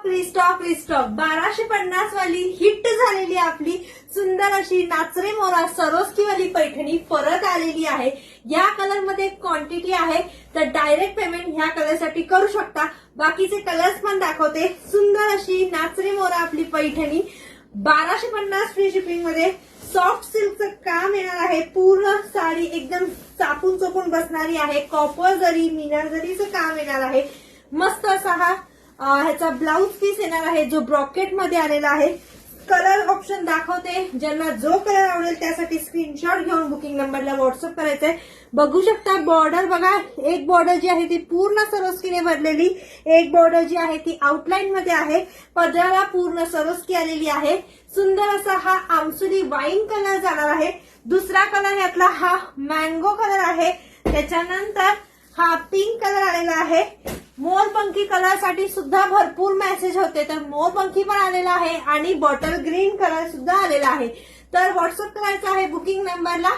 Restock 1250 वाली hit झालेली आपली सुंदर अशी नाचरे मोरा सरोस्की वाली पैठणी परत आलेली आहे। या कलर मध्ये क्वांटिटी आहे तर डायरेक्ट पेमेंट ह्या कलर साठी करू शकता। बाकीचे कलर्स पण दाखवते। सुंदर अशी नाचरे मोरा आपली पैठणी 1250 फ्री शिपिंग मध्ये सॉफ्ट सिल्कचं काम येणार आहे। पूर्ण साडी एकदम चापून चोपून बसणारी आहे। कॉपर जरी मीनार जरीचं काम येणार आहे। मस्त असा हा ह्याचा ब्लाउज पीस येणार आहे जो ब्रॉकेट मध्ये आलेला आहे। कलर ऑप्शन दाखवते। ज्यांना जो कलर आवडेल त्यासाठी स्क्रीनशॉट घेऊन बुकिंग नंबरला व्हॉट्सअप करायचंय। बघू शकता बॉर्डर बघा, एक बॉर्डर जी आहे ती पूर्ण सरोस्कीने भरलेली, एक बॉर्डर जी आहे ती आउटलाईन मध्ये आहे। पदराला पूर्ण सरोस्की आलेली आहे। सुंदर असा हा आमसुली वाईन कलर जाणार आहे। दुसरा कलर यातला हा मँगो कलर आहे। त्याच्यानंतर हा पिंक कलर आलेला आहे। मोरपंखी कलर साठी सुद्धा भरपूर मेसेज होते तर मोरपंखी पण आलेला आहे आणि बॉटल ग्रीन कलर सुद्धा आलेला आहे। तर व्हॉट्सअप करायचं आहे बुकिंग नंबरला।